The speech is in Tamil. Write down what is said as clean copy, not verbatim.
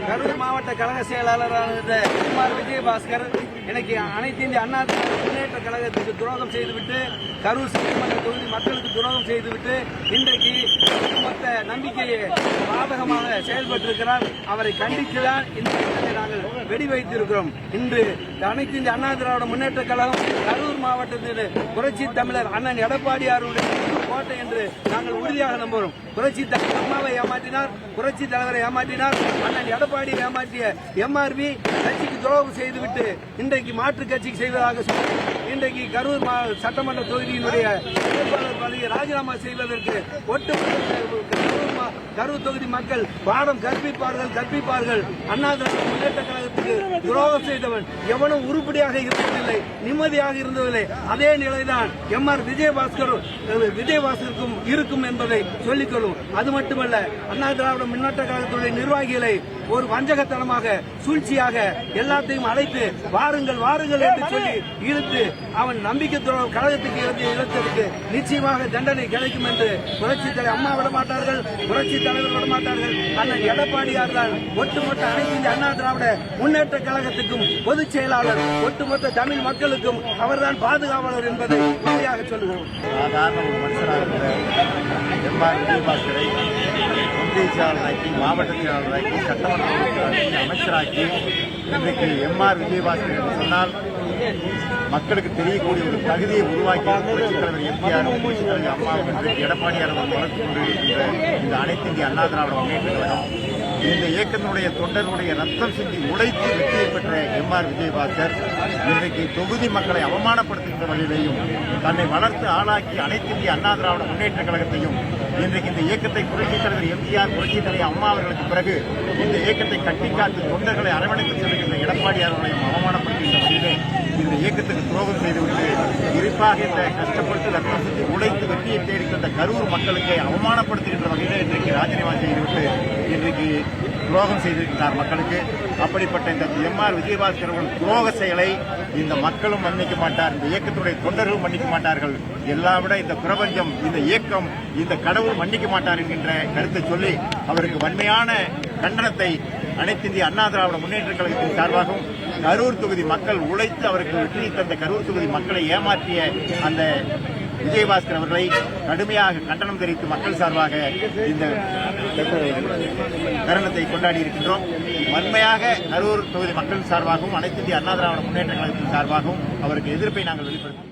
கரூர் மாவட்ட கழக செயலாளரான எம்ஆர் விஜயபாஸ்கர் இன்னைக்கு அனைத்து இந்திய அண்ணா முன்னேற்ற கழகத்துக்கு துரோகம் செய்துவிட்டு கரூர் சட்டமன்ற தொகுதி மக்களுக்கு துரோகம் செய்துவிட்டு இன்றைக்கு ஒட்டுமொத்த நம்பிக்கையை பாதகமாக செயல்பட்டிருக்கிறார். அவரை கண்டித்துதான் இந்த நாங்கள் வெடி வைத்திருக்கிறோம். இன்று அனைத்து இந்திய அண்ணா திராவிட முன்னேற்ற கழகம் கரூர் மாவட்டத்தில் புரட்சி தமிழர் அண்ணன் எடப்பாடியாருடைய கோட்டை என்று நாங்கள் உறுதியாக நம்புகிறோம். புரட்சி தலைவர் அம்மாவை ஏமாற்றினார், புரட்சி தலைவரை ஏமாற்றினார், அண்ணன் எடப்பாடியை ஏமாற்றிய எம்ஆர்பி கட்சிக்கு துரோகம் செய்துவிட்டு இன்றைக்கு மாற்றுக் கட்சிக்கு செய்வதாக சொல்லி இன்றைக்கு கரூர் சட்டமன்ற தொகுதியினுடைய வேட்பாளர் பதவியை ராஜினாமா செய்வதற்கு கரூர் தொகுதி மக்கள் பாடம் கற்பிப்பார்கள். அண்ணா திராவிட முன்னேற்ற கழகத்துக்கு துரோகம் செய்தவன் எவனும் உருப்படியாக இருந்ததில்லை, நிம்மதியாக இருந்ததில்லை. அதே நிலைதான் எம்ஆர் விஜயபாஸ்கருக்கும் இருக்கும் என்பதை சொல்லிக்கொள்ளும். அது மட்டுமல்ல, அண்ணா திராவிட முன்னேற்ற கழகத்துடைய நிர்வாகிகளை ஒரு வஞ்சகத்தனமாக சூழ்ச்சியாக எல்லாத்தையும் அழைத்து வாருங்கள் என்று சொல்லி இழுத்து அவன் நம்பிக்கை கழகத்துக்கு இழுத்ததற்கு நிச்சயமாக தண்டனை கிடைக்கும் என்று புரட்சி தலைவர் அம்மா விடமாட்டார்கள், புரட்சி தலைவர் விடமாட்டார்கள். அண்ணன் எடப்பாடியார் தான் ஒட்டுமொத்த அனைத்து இந்திய அண்ணா திராவிட முன்னேற்ற கழகத்துக்கும் பொதுச் செயலாளர், ஒட்டுமொத்த தமிழ் மக்களுக்கும் அவர்தான் பாதுகாவலர் என்பதை உறுதியாக சொல்லுகிறோம். ஒன்றிய செயலாளராக்கி, மாவட்ட செயலாளராக்கி, சட்டமன்ற உறுப்பினராக்கி, அமைச்சராக்கி இன்றைக்கு எம்ஆர் விஜயபாஸ்கர் என்று சொன்னால் மக்களுக்கு தெரியக்கூடிய ஒரு தகுதியை உருவாக்கி புரட்சித் தலைவர் எம்ஜிஆர், புரட்சித் தலைவர் அம்மாவும் இன்றைக்கு எடப்பாடியார் வளர்த்துக் கொண்டிருக்கின்ற இந்த அனைத்து இந்திய அண்ணா திராவிட முன்னேற்ற கழகம் இந்த இயக்கத்தினுடைய தொண்டர்களுடைய ரத்தம் சிந்தி உழைத்து வெற்றியை பெற்ற எம்ஆர் விஜயபாஸ்கர் இன்றைக்கு தொகுதி மக்களை அவமானப்படுத்துகின்ற வகையிலேயும் தன்னை வளர்த்து ஆளாக்கி அனைத்து இந்திய அண்ணா திராவிட முன்னேற்ற கழகத்தையும் இன்றைக்கு இந்த இயக்கத்தை புரட்சித் தலைவர் எம்ஜிஆர், புரட்சித் தலைவர் அம்மா அவர்களுக்கு பிறகு இந்த இயக்கத்தை கட்டிக்காத்து தொண்டர்களை அரவணைத்து செல்கின்ற எடப்பாடியார் அவர்களையும் அவமானப்படுத்துகின்ற வகையிலே இந்த இயக்கத்துக்கு துரோகம் செய்துவிட்டு குறிப்பாக இந்த கஷ்டப்பட்டு ரத்தம் சிந்தி உழைத்து வெற்றியை தேடிக்கின்ற கரூர் மக்களுக்கு அவமானப்படுத்துகின்ற வகையிலே இன்றைக்கு ராஜினாமா செய்துவிட்டு இன்றைக்கு துரோகம் செய்திருக்கிறார் மக்களுக்கு. அப்படிப்பட்ட இந்த எம்ஆர் விஜயபாஸ்கர் அவர்கள் துரோக செயலை இந்த மக்களும் மன்னிக்க மாட்டார், இந்த இயக்கத்துடைய தொண்டர்களும் மன்னிக்க மாட்டார்கள். எல்லாம் விட இந்த பிரபஞ்சம், இந்த இயக்கம், இந்த கடவுள் மன்னிக்க மாட்டார் என்கின்ற கருத்தை சொல்லி அவருக்கு வன்மையான கண்டனத்தை அனைத்து இந்திய அண்ணா திராவிட முன்னேற்ற கழகத்தின் சார்பாகவும் கரூர் தொகுதி மக்கள் உழைத்து அவருக்கு வெற்றி தந்த கரூர் தொகுதி மக்களை ஏமாற்றிய அந்த விஜயபாஸ்கர் அவர்களை கடுமையாக கண்டனம் தெரிவித்து மக்கள் சார்பாக இந்த தருணத்தை கொண்டாடி இருக்கின்றோம். வன்மையாக கரூர் தொகுதி மக்கள் சார்பாகவும் அனைத்து இந்திய அண்ணா திராவிட முன்னேற்ற கழகத்தின் சார்பாகவும் அவருக்கு எதிர்ப்பை நாங்கள் வெளிப்படுத்தும்.